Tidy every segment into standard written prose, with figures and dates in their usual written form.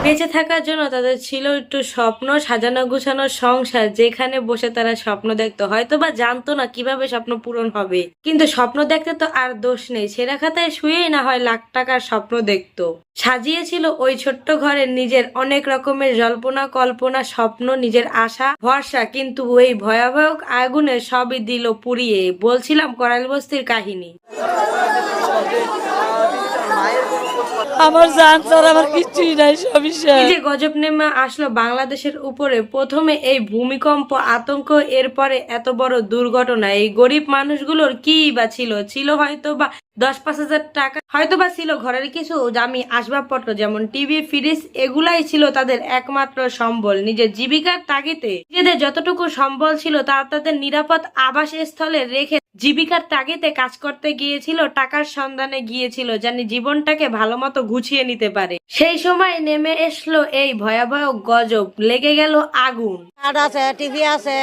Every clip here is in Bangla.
বেঁচে থাকার জন্য তাদের ছিল একটু স্বপ্ন, সাজানো গুছানো সংসার, যেখানে বসে তারা স্বপ্ন দেখতো। হয়তো বা জানতো না কিভাবে স্বপ্ন পূরণ হবে, কিন্তু স্বপ্ন দেখতে তো আর দোষ নেই। সেরা খাতায় শুয়েই না হয় লাখ টাকার স্বপ্ন দেখতো। সাজিয়েছিল ওই ছোট্ট ঘরে নিজের অনেক রকমের জল্পনা কল্পনা, স্বপ্ন, নিজের আশা ভরসা, কিন্তু ওই ভয়াবহ আগুনে সবই দিল পুড়িয়ে। বলছিলাম করাইল বস্তির কাহিনী। আমার জান স্যার, আমার কিছুই নাই, সবই শেষ। এই যে গজব নেমে আসলো বাংলাদেশের উপরে, প্রথমে এই ভূমিকম্প, আতঙ্ক, এরপরে এত বড় দুর্ঘটনা। এই গরিব মানুষগুলোর কি বা ছিল হয়তো বা 10-5 হাজার টাকা, হয়তো বা ছিল ঘরের কিছু দামি আসবাবপত্র যেমন টিভি, ফ্রিজ। এগুলাই ছিল তাদের একমাত্র সম্বল। নিজের জীবিকার তাগিদে নিজেদের যতটুকু সম্বল ছিল তা তাদের নিরাপদ আবাসস্থলে রেখে জীবিকার তাগিদে কাজ করতে গিয়েছিল, টাকার সন্ধানে গিয়েছিল, জানি জীবনটাকে ভালো মতো গুছিয়ে নিতে পারে। সেই সময় নেমে এসলো এই ভয়াবহ গজব, লেগে গেল আগুন। কার্ড আছে, টিভি আছে,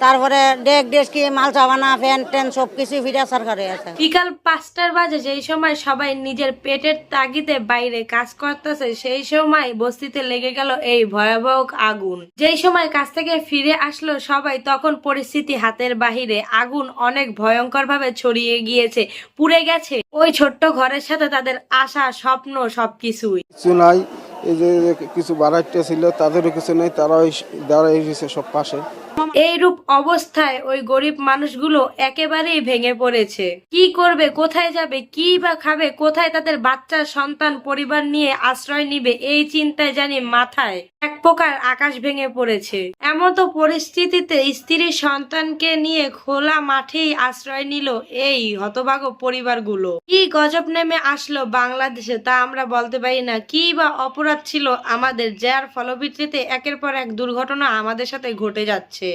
তারপরে ডেক ডেস্কি, মাল চাবানা, ফ্যান ট্যান সবকিছু ফিরা সরকারে আছে। বিকাল 5টার বাজে, যেই সময় সবাই নিজের পেটের তাগিদে বাইরে কাজ করতেছে, সেই সময় বস্তিতে লেগে গেল এই ভয়াবহ আগুন। যেই সময় কাজ থেকে ফিরে আসলো সবাই, তখন পরিস্থিতি হাতের বাহিরে। আগুন অনেক ভয়ঙ্কর ভাবে ছড়িয়ে গিয়েছে, পুড়ে গেছে ওই ছোট্ট ঘরের সাথে তাদের আশা, স্বপ্ন, সবকিছুই। কিছু নাই। এই যে কিছু বাড়াইতে ছিল তাদেরও কিছু নেই, তারাও দাঁড়াই গেছে সব পাশে। এইরূপ অবস্থায় ওই গরিব মানুষগুলো একেবারেই ভেঙে পড়েছে। কি করবে, কোথায় যাবে, কি বা খাবে, কোথায় তাদের বাচ্চা সন্তান পরিবার নিয়ে আশ্রয় নিবে, এই চিন্তায় জানি মাথায় এক প্রকার আকাশ ভেঙে পড়েছে। এমতো পরিস্থিতিতে স্ত্রী সন্তানকে নিয়ে খোলা মাঠেই আশ্রয় নিল এই হতভাগ্য পরিবারগুলো। কি গজব নেমে আসলো বাংলাদেশে তা আমরা বলতে পারি না। কি বা অপরাধ ছিল আমাদের, যার ফলশ্রুতিতে একের পর এক দুর্ঘটনা আমাদের সাথে ঘটে যাচ্ছে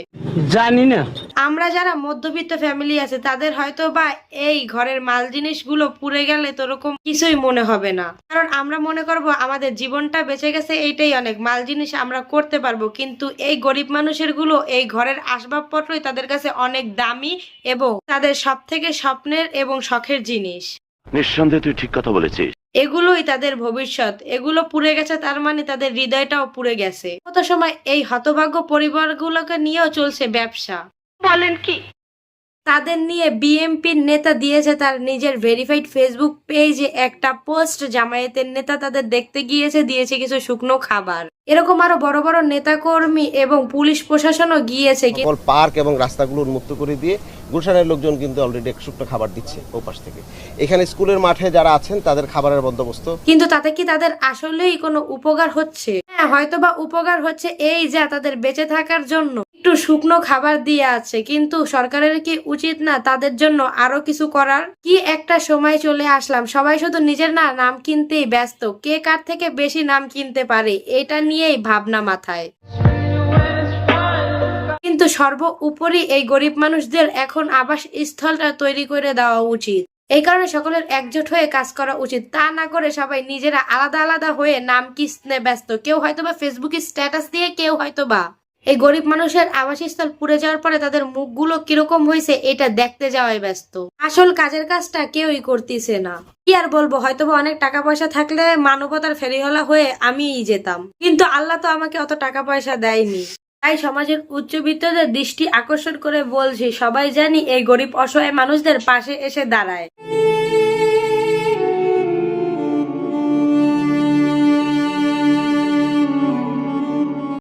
জানি না। আমরা যারা মধ্যবিত্ত ফ্যামিলি আছে তাদের হয়তো বা এই ঘরের মাল জিনিসগুলো পুড়ে গেলে তো ওরকম কিছুই মনে হবে না, কারণ আমরা মনে করব আমাদের জীবনটা বেঁচে গেছে, এইটাই অনেক। মাল জিনিস আমরা করতে পারবো, কিন্তু এই গরিব মানুষের গুলো এই ঘরের আসবাবপত্রই তাদের কাছে অনেক দামি এবং তাদের সব থেকে স্বপ্নের এবং শখের জিনিস। নিঃসন্দেহে তুই ঠিক কথা বলেছিস। এগুলোই তাদের ভবিষ্যৎ। এগুলো পুড়ে গেছে তার মানে তাদের হৃদয়টাও পুড়ে গেছে। কত সময় এই হতভাগ্য পরিবারগুলোকে নিয়েও চলছে ব্যবসা। বলেন কি? তাদের নিয়ে বিএনপির নেতা দিয়েছে তার নিজের ভেরিফাইড ফেসবুক পেজে একটা পোস্ট। জামায়াতের নেতা তাদের দেখতে গিয়েছে, দিয়েছে কিছু শুকনো খাবার। এরকম আরো বড় বড় নেতাকর্মী এবং পুলিশ প্রশাসনও গিয়েছে। পার্ক এবং রাস্তাগুলো উন্মুক্ত করে দিয়ে গুলশানের লোকজন কিন্তু অলরেডি শুকনো খাবার দিচ্ছে ও পাশ থেকে। এখানে স্কুলের মাঠে যারা আছেন তাদের খাবারের বন্দোবস্ত। কিন্তু তাতে কি তাদের আসলেই কোনো উপকার হচ্ছে? হ্যাঁ, হয়তো বা উপকার হচ্ছে, এই যা তাদের বেঁচে থাকার জন্য একটু শুকনো খাবার দিয়ে আছে, কিন্তু সরকারের কি উচিত না তাদের জন্য আরো কিছু করার? কি একটা সময় চলে আসলাম, সবাই শুধু নিজের নাম কিনতেই ব্যস্ত। কে কার থেকে বেশি নাম কিনতে পারে, এটা নিয়েই ভাবনা মাথায়। কিন্তু সর্বোপরি এই গরিব মানুষদের এখন আবাস স্থলটা তৈরি করে দেওয়া উচিত। এই কারণে সকলের একজোট হয়ে কাজ করা উচিত। তা না করে সবাই নিজেরা আলাদা আলাদা হয়ে নাম কিনে ব্যস্ত। কেউ হয়তোবা ফেসবুকে স্ট্যাটাস দিয়ে, কেউ হয়তোবা এই গরিব মানুষের আবাসস্থল পুড়ে যাওয়ার পরে তাদের মুখগুলো কিরকম হয়েছে এটা দেখতে যাওয়াই ব্যস্ত। আসল কাজের কাজটা কেউই করতেছে না। কি আর বলবো, হয়তোবা অনেক টাকা পয়সা থাকলে মানবতার ফেরিওয়ালা হয়ে আমিই যেতাম, কিন্তু আল্লাহ তো আমাকে অত টাকা পয়সা দেয়নি। তাই সমাজের উচ্চবিত্তদের দৃষ্টি আকর্ষণ করে বলছি, সবাই জানি এই গরিব অসহায় মানুষদের পাশে এসে দাঁড়ায়।